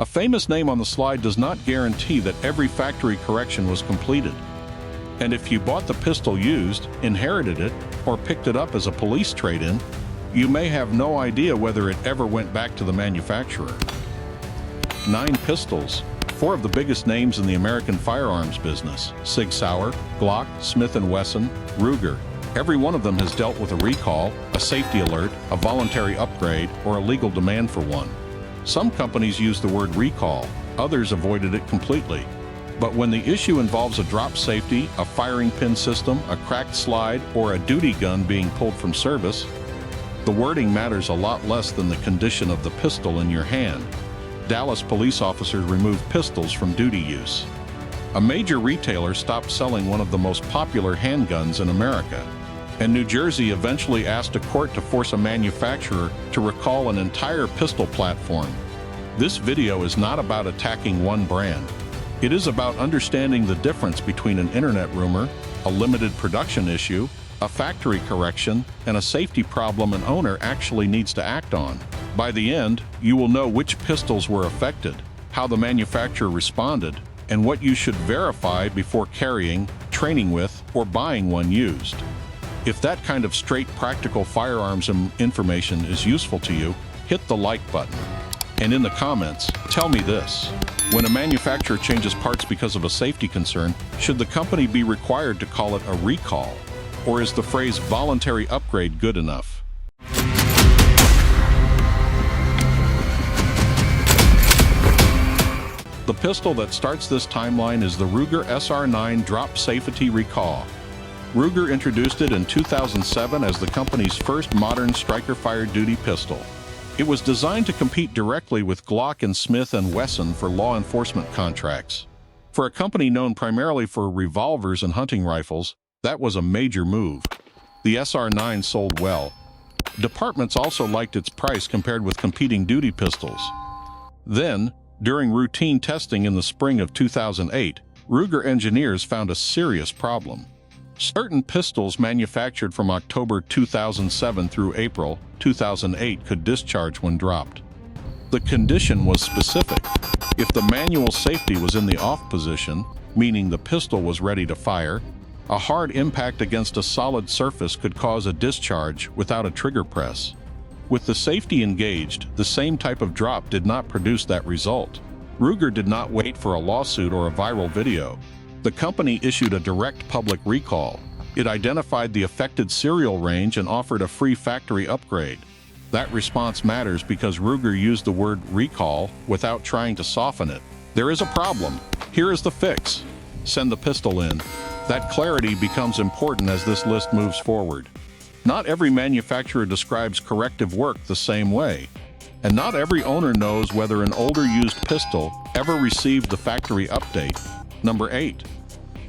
A famous name on the slide does not guarantee that every factory correction was completed. And if you bought the pistol used, inherited it, or picked it up as a police trade-in, you may have no idea whether it ever went back to the manufacturer. 9 pistols. 4 of the biggest names in the American firearms business: SIG Sauer, Glock, Smith Wesson, Ruger. Every one of them has dealt with a recall, a safety alert, a voluntary upgrade, or a legal demand for one. Some companies use the word recall, others avoided it completely. But when the issue involves a drop safety, a firing pin system, a cracked slide, or a duty gun being pulled from service, the wording matters a lot less than the condition of the pistol in your hand. Dallas police officers removed pistols from duty use. A major retailer stopped selling one of the most popular handguns in America, and New Jersey eventually asked a court to force a manufacturer to recall an entire pistol platform. This video is not about attacking one brand. It is about understanding the difference between an internet rumor, a limited production issue, a factory correction, and a safety problem an owner actually needs to act on. By the end, you will know which pistols were affected, how the manufacturer responded, and what you should verify before carrying, training with, or buying one used. If that kind of straight practical firearms information is useful to you, hit the like button. And in the comments, tell me this: when a manufacturer changes parts because of a safety concern, should the company be required to call it a recall? Or is the phrase voluntary upgrade good enough? The pistol that starts this timeline is the Ruger SR9 Drop Safety Recall. Ruger introduced it in 2007 as the company's first modern striker-fired duty pistol. It was designed to compete directly with Glock and Smith & Wesson for law enforcement contracts. For a company known primarily for revolvers and hunting rifles, that was a major move. The SR9 sold well. Departments also liked its price compared with competing duty pistols. Then, during routine testing in the spring of 2008, Ruger engineers found a serious problem. Certain pistols manufactured from October 2007 through April 2008 could discharge when dropped. The condition was specific. If the manual safety was in the off position, meaning the pistol was ready to fire, a hard impact against a solid surface could cause a discharge without a trigger press. With the safety engaged, the same type of drop did not produce that result. Ruger did not wait for a lawsuit or a viral video. The company issued a direct public recall. It identified the affected serial range and offered a free factory upgrade. That response matters because Ruger used the word recall without trying to soften it. There is a problem. Here is the fix. Send the pistol in. That clarity becomes important as this list moves forward. Not every manufacturer describes corrective work the same way, and not every owner knows whether an older used pistol ever received the factory update. Number 8.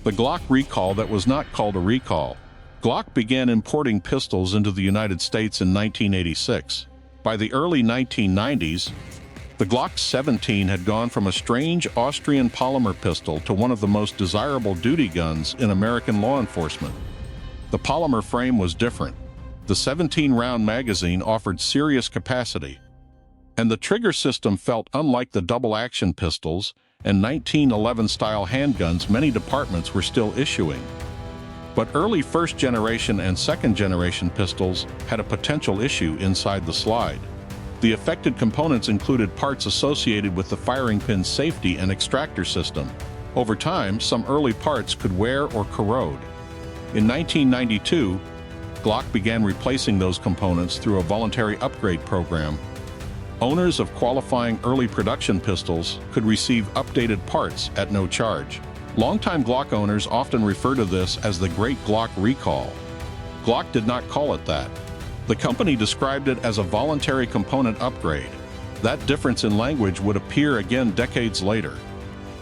The Glock recall that was not called a recall. Glock began importing pistols into the United States in 1986. By the early 1990s, the Glock 17 had gone from a strange Austrian polymer pistol to one of the most desirable duty guns in American law enforcement. The polymer frame was different. The 17-round magazine offered serious capacity, and the trigger system felt unlike the double-action pistols and 1911-style handguns many departments were still issuing. But early first-generation and second-generation pistols had a potential issue inside the slide. The affected components included parts associated with the firing pin safety and extractor system. Over time, some early parts could wear or corrode. In 1992, Glock began replacing those components through a voluntary upgrade program. Owners of qualifying early production pistols could receive updated parts at no charge. Longtime Glock owners often refer to this as the Great Glock Recall. Glock did not call it that. The company described it as a voluntary component upgrade. That difference in language would appear again decades later.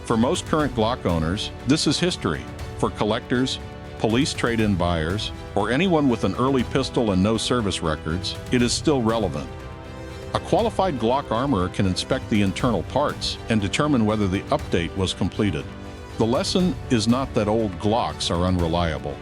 For most current Glock owners, this is history. For collectors, police trade-in buyers, or anyone with an early pistol and no service records, it is still relevant. A qualified Glock armorer can inspect the internal parts and determine whether the update was completed. The lesson is not that old Glocks are unreliable.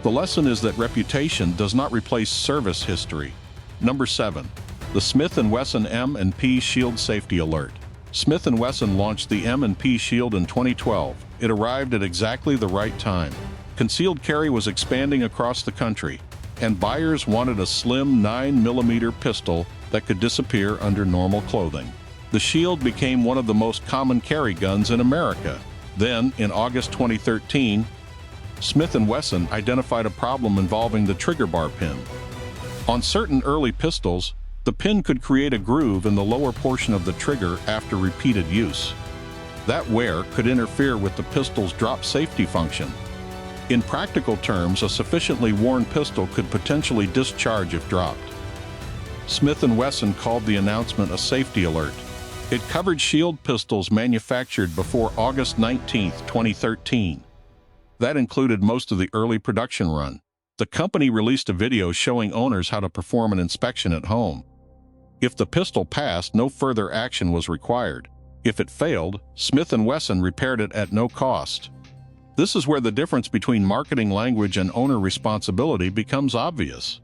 The lesson is that reputation does not replace service history. Number 7. The Smith & Wesson M&P Shield Safety Alert. Smith Wesson launched the M&P Shield in 2012. It arrived at exactly the right time. Concealed carry was expanding across the country, and buyers wanted a slim 9mm pistol that could disappear under normal clothing. The Shield became one of the most common carry guns in America. Then, in August 2013, Smith & Wesson identified a problem involving the trigger bar pin. On certain early pistols, the pin could create a groove in the lower portion of the trigger after repeated use. That wear could interfere with the pistol's drop safety function. In practical terms, a sufficiently worn pistol could potentially discharge if dropped. Smith & Wesson called the announcement a safety alert. It covered Shield pistols manufactured before August 19, 2013. That included most of the early production run. The company released a video showing owners how to perform an inspection at home. If the pistol passed, no further action was required. If it failed, Smith & Wesson repaired it at no cost. This is where the difference between marketing language and owner responsibility becomes obvious.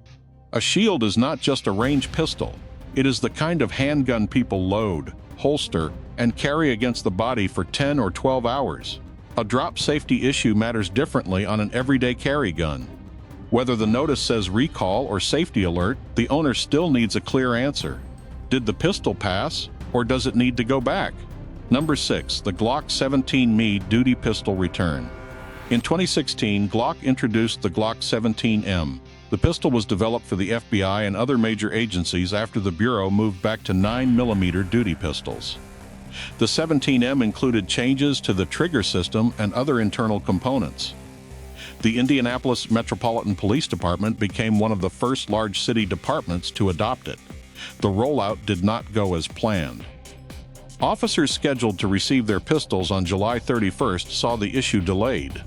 A Shield is not just a range pistol. It is the kind of handgun people load, holster, and carry against the body for 10 or 12 hours. A drop safety issue matters differently on an everyday carry gun. Whether the notice says recall or safety alert, the owner still needs a clear answer. Did the pistol pass, or does it need to go back? Number 6. The Glock 17mm Duty Pistol Return. In 2016, Glock introduced the Glock 17M. The pistol was developed for the FBI and other major agencies after the Bureau moved back to 9mm duty pistols. The 17M included changes to the trigger system and other internal components. The Indianapolis Metropolitan Police Department became one of the first large city departments to adopt it. The rollout did not go as planned. Officers scheduled to receive their pistols on July 31st saw the issue delayed.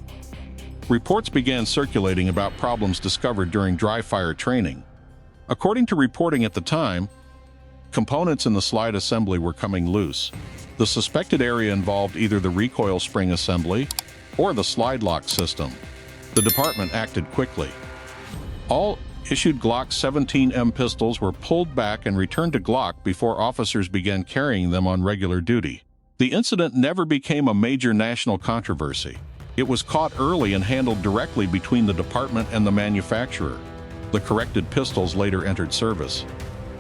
Reports began circulating about problems discovered during dry fire training. According to reporting at the time, components in the slide assembly were coming loose. The suspected area involved either the recoil spring assembly or the slide lock system. The department acted quickly. All issued Glock 17M pistols were pulled back and returned to Glock before officers began carrying them on regular duty. The incident never became a major national controversy. It was caught early and handled directly between the department and the manufacturer. The corrected pistols later entered service.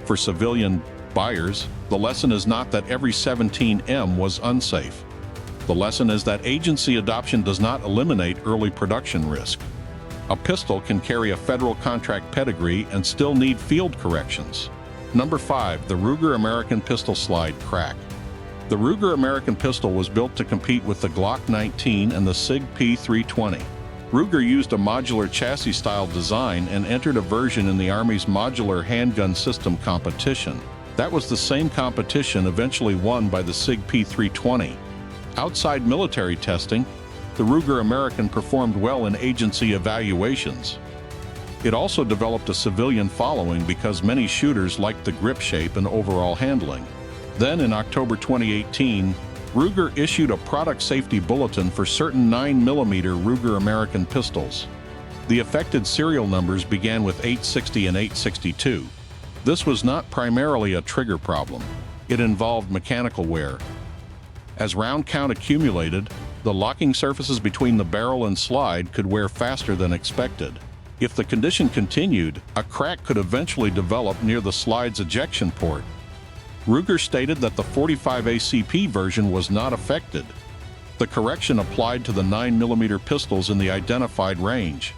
For civilian buyers, the lesson is not that every 17M was unsafe. The lesson is that agency adoption does not eliminate early production risk. A pistol can carry a federal contract pedigree and still need field corrections. Number 5. The Ruger American Pistol Slide Crack. The Ruger American pistol was built to compete with the Glock 19 and the SIG P320. Ruger used a modular chassis-style design and entered a version in the Army's modular handgun system competition. That was the same competition eventually won by the SIG P320. Outside military testing, the Ruger American performed well in agency evaluations. It also developed a civilian following because many shooters liked the grip shape and overall handling. Then in October 2018, Ruger issued a product safety bulletin for certain 9mm Ruger American pistols. The affected serial numbers began with 860 and 862. This was not primarily a trigger problem. It involved mechanical wear. As round count accumulated, the locking surfaces between the barrel and slide could wear faster than expected. If the condition continued, a crack could eventually develop near the slide's ejection port. Ruger stated that the 45 ACP version was not affected. The correction applied to the 9mm pistols in the identified range.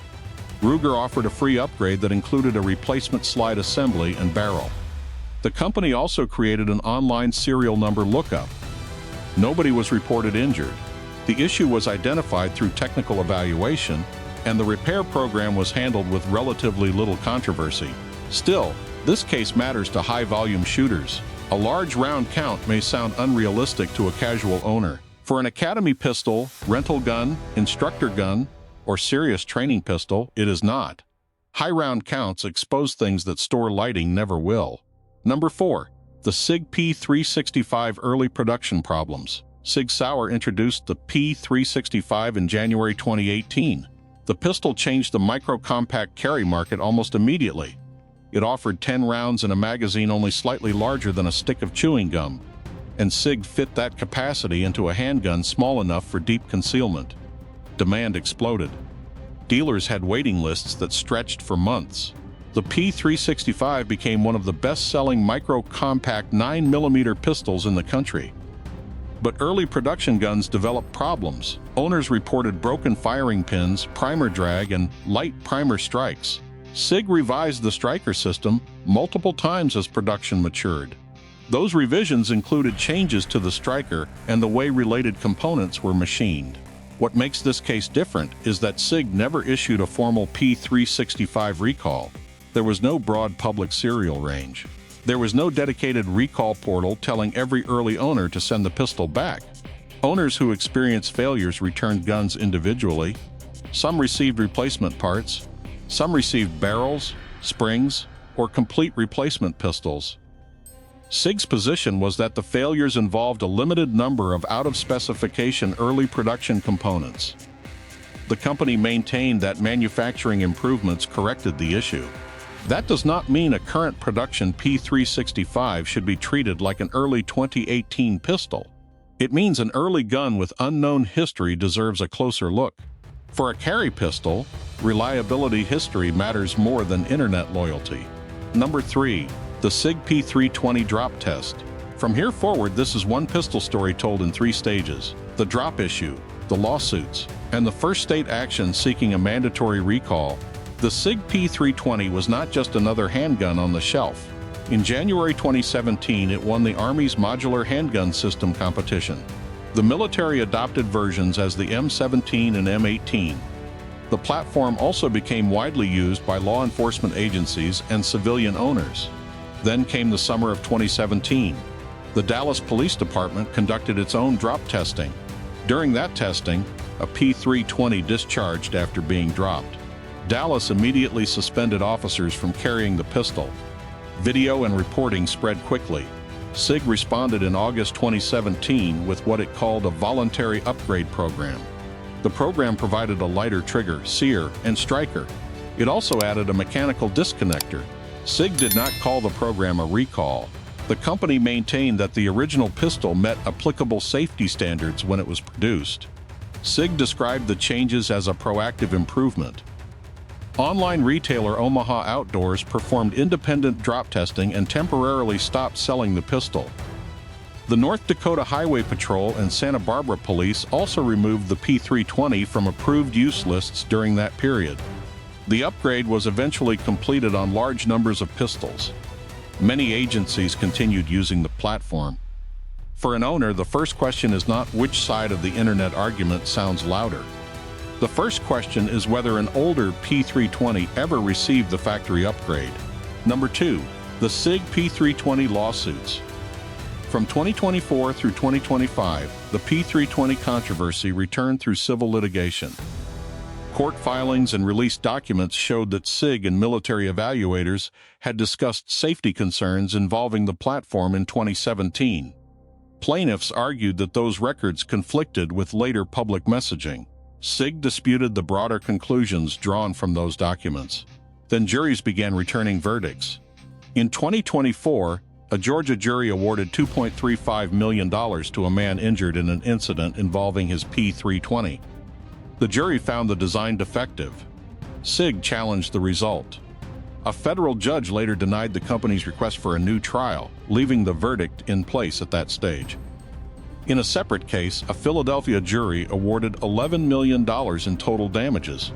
Ruger offered a free upgrade that included a replacement slide assembly and barrel. The company also created an online serial number lookup. Nobody was reported injured. The issue was identified through technical evaluation, and the repair program was handled with relatively little controversy. Still, this case matters to high-volume shooters. A large round count may sound unrealistic to a casual owner. For an academy pistol, rental gun, instructor gun, or serious training pistol, it is not. High round counts expose things that store lighting never will. Number 4. The SIG P365 Early Production Problems. SIG Sauer introduced the P365 in January 2018. The pistol changed the micro-compact carry market almost immediately. It offered 10 rounds in a magazine only slightly larger than a stick of chewing gum. and SIG fit that capacity into a handgun small enough for deep concealment. Demand exploded. Dealers had waiting lists that stretched for months. The P365 became one of the best-selling micro-compact 9mm pistols in the country. But early production guns developed problems. Owners reported broken firing pins, primer drag, and light primer strikes. SIG revised the striker system multiple times as production matured. Those revisions included changes to the striker and the way related components were machined. What makes this case different is that SIG never issued a formal P365 recall. There was no broad public serial range. There was no dedicated recall portal telling every early owner to send the pistol back. Owners who experienced failures returned guns individually. Some received replacement parts. Some received barrels, springs, or complete replacement pistols. SIG's position was that the failures involved a limited number of out-of-specification early production components. The company maintained that manufacturing improvements corrected the issue. That does not mean a current production P365 should be treated like an early 2018 pistol. It means an early gun with unknown history deserves a closer look. For a carry pistol, reliability history matters more than internet loyalty. Number 3. The SIG P320 drop test. From here forward, this is one pistol story told in 3 stages: the drop issue, the lawsuits, and the first state action seeking a mandatory recall. The SIG P320 was not just another handgun on the shelf. In January 2017, it won the Army's Modular Handgun System competition. The military adopted versions as the M17 and M18. The platform also became widely used by law enforcement agencies and civilian owners. Then came the summer of 2017. The Dallas Police Department conducted its own drop testing. During that testing, a P320 discharged after being dropped. Dallas immediately suspended officers from carrying the pistol. Video and reporting spread quickly. SIG responded in August 2017 with what it called a voluntary upgrade program. The program provided a lighter trigger, sear, and striker. It also added a mechanical disconnector. SIG did not call the program a recall. The company maintained that the original pistol met applicable safety standards when it was produced. SIG described the changes as a proactive improvement. Online retailer Omaha Outdoors performed independent drop testing and temporarily stopped selling the pistol. The North Dakota Highway Patrol and Santa Barbara Police also removed the P320 from approved use lists during that period. The upgrade was eventually completed on large numbers of pistols. Many agencies continued using the platform. For an owner, the first question is not which side of the internet argument sounds louder. The first question is whether an older P320 ever received the factory upgrade. Number 2. The SIG P320 lawsuits. From 2024 through 2025, the P320 controversy returned through civil litigation. Court filings and released documents showed that SIG and military evaluators had discussed safety concerns involving the platform in 2017. Plaintiffs argued that those records conflicted with later public messaging. SIG disputed the broader conclusions drawn from those documents. Then juries began returning verdicts. In 2024, a Georgia jury awarded $2.35 million to a man injured in an incident involving his P320. The jury found the design defective. SIG challenged the result. A federal judge later denied the company's request for a new trial, leaving the verdict in place at that stage. In a separate case, a Philadelphia jury awarded $11 million in total damages.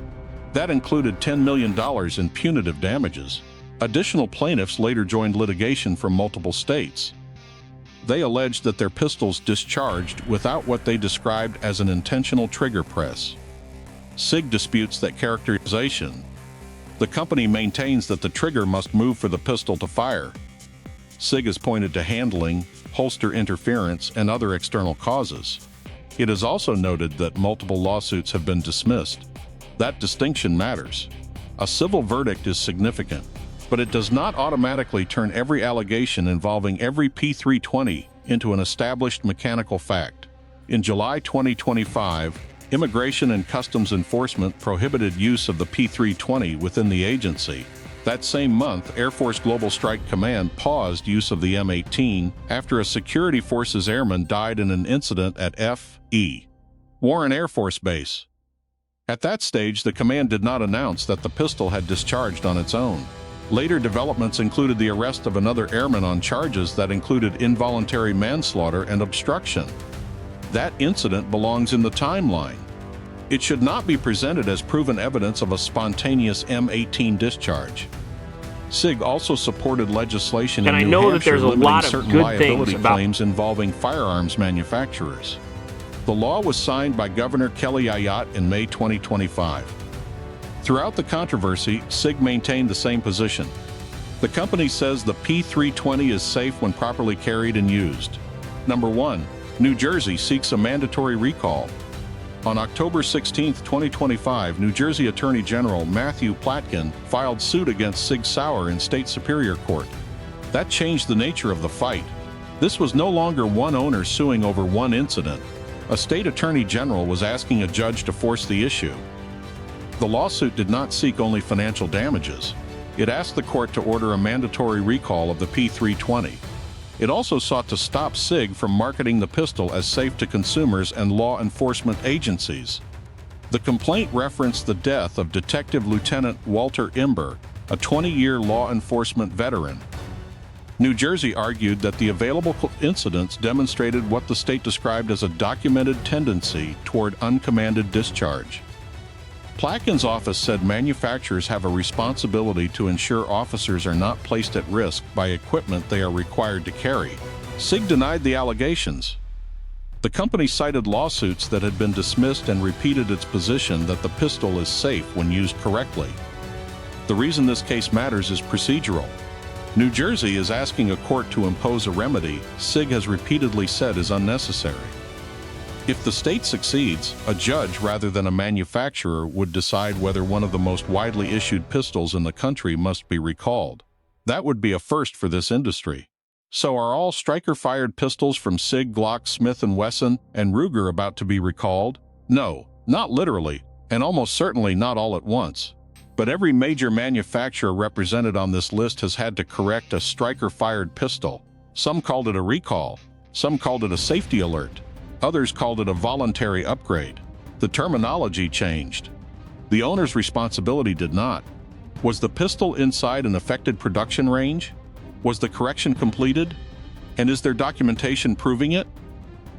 That included $10 million in punitive damages. Additional plaintiffs later joined litigation from multiple states. They alleged that their pistols discharged without what they described as an intentional trigger press. SIG disputes that characterization. The company maintains that the trigger must move for the pistol to fire. SIG has pointed to handling, holster interference, and other external causes. It is also noted that multiple lawsuits have been dismissed. That distinction matters. A civil verdict is significant, but it does not automatically turn every allegation involving every P320 into an established mechanical fact. In July 2025, Immigration and Customs Enforcement prohibited use of the P320 within the agency. That same month, Air Force Global Strike Command paused use of the M18 after a security forces airman died in an incident at F.E. Warren Air Force Base. At that stage, the command did not announce that the pistol had discharged on its own. Later developments included the arrest of another airman on charges that included involuntary manslaughter and obstruction. That incident belongs in the timeline. It should not be presented as proven evidence of a spontaneous M18 discharge. SIG also supported legislation in New Hampshire limiting certain liability claims involving firearms manufacturers. The law was signed by Governor Kelly Ayotte in May 2025. Throughout the controversy, SIG maintained the same position. The company says the P320 is safe when properly carried and used. Number 1. New Jersey seeks a mandatory recall. On October 16, 2025, New Jersey Attorney General Matthew Platkin filed suit against SIG Sauer in State Superior Court. That changed the nature of the fight. This was no longer one owner suing over one incident. A state attorney general was asking a judge to force the issue. The lawsuit did not seek only financial damages. It asked the court to order a mandatory recall of the P320. It also sought to stop SIG from marketing the pistol as safe to consumers and law enforcement agencies. The complaint referenced the death of Detective Lieutenant Walter Imber, a 20-year law enforcement veteran. New Jersey argued that the available incidents demonstrated what the state described as a documented tendency toward uncommanded discharge. Platkin's office said manufacturers have a responsibility to ensure officers are not placed at risk by equipment they are required to carry. SIG denied the allegations. The company cited lawsuits that had been dismissed and repeated its position that the pistol is safe when used correctly. The reason this case matters is procedural. New Jersey is asking a court to impose a remedy SIG has repeatedly said is unnecessary. If the state succeeds, a judge rather than a manufacturer would decide whether one of the most widely issued pistols in the country must be recalled. That would be a first for this industry. So are all striker-fired pistols from SIG, Glock, Smith Wesson and Ruger about to be recalled? No, not literally, and almost certainly not all at once. But every major manufacturer represented on this list has had to correct a striker-fired pistol. Some called it a recall. Some called it a safety alert. Others called it a voluntary upgrade. The terminology changed. The owner's responsibility did not. Was the pistol inside an affected production range? Was the correction completed? And is there documentation proving it?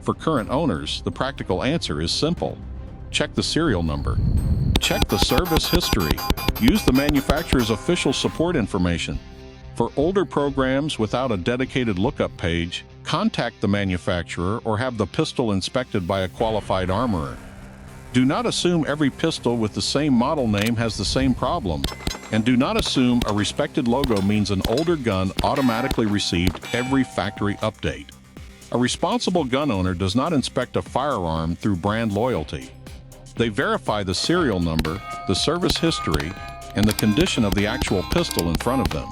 For current owners, the practical answer is simple. Check the serial number. Check the service history. Use the manufacturer's official support information. For older programs without a dedicated lookup page, contact the manufacturer or have the pistol inspected by a qualified armorer. Do not assume every pistol with the same model name has the same problem, and do not assume a respected logo means an older gun automatically received every factory update. A responsible gun owner does not inspect a firearm through brand loyalty. They verify the serial number, the service history, and the condition of the actual pistol in front of them.